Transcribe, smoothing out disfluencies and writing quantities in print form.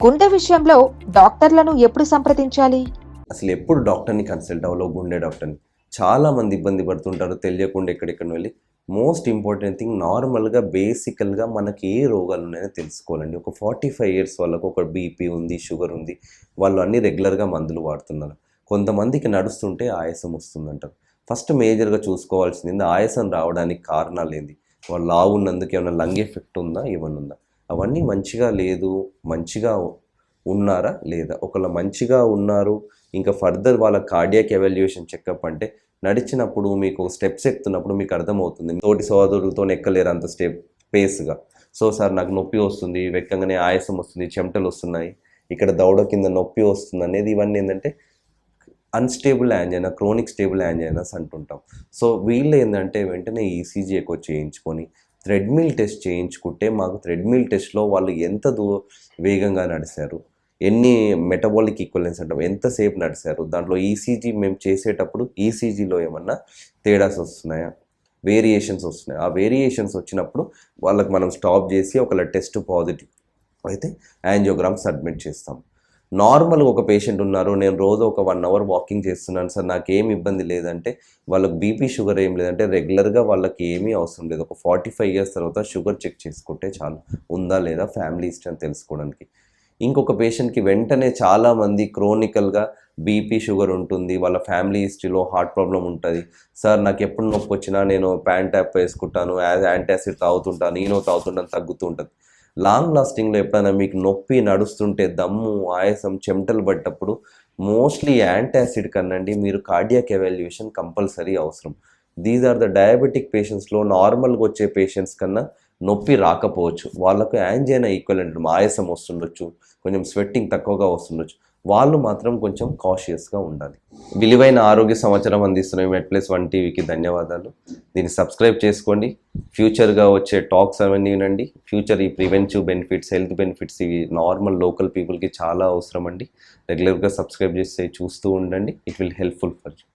గుండె విషయంలో డాక్టర్లను ఎప్పుడు సంప్రదించాలి? అసలు ఎప్పుడు డాక్టర్ని కన్సల్ట్ అవ్వాలో, గుండె డాక్టర్ని. చాలామంది ఇబ్బంది పడుతుంటారు తెలియకుండా ఎక్కడెక్కడ వెళ్ళి. మోస్ట్ ఇంపార్టెంట్ థింగ్ నార్మల్గా బేసికల్గా మనకి ఏ రోగాలు ఉన్నాయో తెలుసుకోవాలండి. ఒక 45 ఇయర్స్ వాళ్ళకు ఒక బీపీ ఉంది, షుగర్ ఉంది, వాళ్ళు అన్నీ రెగ్యులర్గా మందులు వాడుతున్నారు. కొంతమందికి నడుస్తుంటే ఆయాసం వస్తుందంటారు. ఫస్ట్ మేజర్గా చూసుకోవాల్సింది ఆయాసం రావడానికి కారణాలు ఏంది, వాళ్ళు లావు ఉన్నందుకు ఏమైనా లంగ్ ఎఫెక్ట్ ఉందా, ఏమన్నా ఉందా, అవన్నీ మంచిగా లేదు, మంచిగా ఉన్నారా లేదా. ఒకవేళ మంచిగా ఉన్నారు, ఇంకా ఫర్దర్ వాళ్ళ కార్డియాక్ ఎవాల్యుయేషన్ చెకప్ అంటే నడిచినప్పుడు మీకు స్టెప్స్ ఎక్కుతున్నప్పుడు మీకు అర్థమవుతుంది తోటి సోదరులతో ఎక్కలేరు అంత పేస్గా. సో సార్ నాకు నొప్పి వస్తుంది, వెక్కంగానే ఆయాసం వస్తుంది, చెమటలు వస్తున్నాయి, ఇక్కడ దవడ కింద నొప్పి వస్తుంది అనేది, ఇవన్నీ ఏంటంటే అన్స్టేబుల్ యాంజైనా, క్రోనిక్ స్టేబుల్ యాంజైనాస్ అంటుంటాం. సో వీళ్ళు ఏంటంటే వెంటనే ఈసీజీ ఎక్కువ చేయించుకొని థ్రెడ్మిల్ టెస్ట్ చేయించుకుంటే మాకు థ్రెడ్మిల్ టెస్ట్లో వాళ్ళు ఎంత వేగంగా నడిచారు, ఎన్ని మెటబాలిక్ ఈక్వలెన్స్ అంటాం, ఎంతసేపు నడిచారు, దాంట్లో ఈసీజీ మేము చేసేటప్పుడు ఈసీజీలో ఏమన్నా తేడాస్ వస్తున్నాయా, వేరియేషన్స్ వస్తున్నాయి. ఆ వేరియేషన్స్ వచ్చినప్పుడు వాళ్ళకి మనం స్టాప్ చేసి ఒకవేళ టెస్ట్ పాజిటివ్ అయితే యాంజియోగ్రామ్ సబ్మిట్ చేస్తాం. నార్మల్గా ఒక పేషెంట్ ఉన్నారు, నేను రోజు ఒక 1 అవర్ వాకింగ్ చేస్తున్నాను సార్, నాకేం ఇబ్బంది లేదంటే, వాళ్ళకి బీపీ షుగర్ ఏం లేదంటే రెగ్యులర్గా వాళ్ళకి ఏమీ అవసరం లేదు. ఒక 45 ఇయర్స్ తర్వాత షుగర్ చెక్ చేసుకుంటే చాలు, ఉందా లేదా ఫ్యామిలీ హిస్టరీ అని తెలుసుకోవడానికి. ఇంకొక పేషెంట్కి వెంటనే చాలామంది క్రోనికల్గా బీపీ షుగర్ ఉంటుంది, వాళ్ళ ఫ్యామిలీ హిస్టరీలో హార్ట్ ప్రాబ్లం ఉంటుంది. సార్ నాకు ఎప్పుడు నొప్పి వచ్చినా నేను ప్యాంటాప్ వేసుకుంటాను, యాంటాసిడ్ తాగుతుంటాను, ఈనో తాగుతుంటాను, తగ్గుతూ ఉంటుంది. లాంగ్ లాస్టింగ్లో ఎప్పుడైనా మీకు నొప్పి, నడుస్తుంటే దమ్ము, ఆయాసం, చెమటలు పడ్డప్పుడు మోస్ట్లీ యాంటాసిడ్ కన్నండి మీరు కార్డియాక్ ఎవాల్యుయేషన్ కంపల్సరీ అవసరం. దీస్ ఆర్ ద డయాబెటిక్ పేషెంట్స్లో నార్మల్గా వచ్చే పేషెంట్స్ కన్నా నొప్పి రాకపోవచ్చు, వాళ్ళకు యాంజైనా ఈక్వలెంట్ ఆయాసం వస్తుండొచ్చు, కొంచెం స్వెట్టింగ్ తక్కువగా వస్తుండొచ్చు, వాళ్ళు మాత్రం కొంచెం కాషియస్గా ఉండాలి. విలువైన ఆరోగ్య సమాచారం అందిస్తున్న మెడ్+1 టీవీకి ధన్యవాదాలు. దీన్ని సబ్స్క్రైబ్ చేసుకోండి. ఫ్యూచర్గా వచ్చే టాక్స్ అవన్నీ వినండి. ఫ్యూచర్ ఈ ప్రివెంటివ్ బెనిఫిట్స్, హెల్త్ బెనిఫిట్స్ ఇవి నార్మల్ లోకల్ పీపుల్కి చాలా అవసరం అండి. రెగ్యులర్గా సబ్స్క్రైబ్ చేస్తే చూస్తూ ఉండండి. It will helpful for you.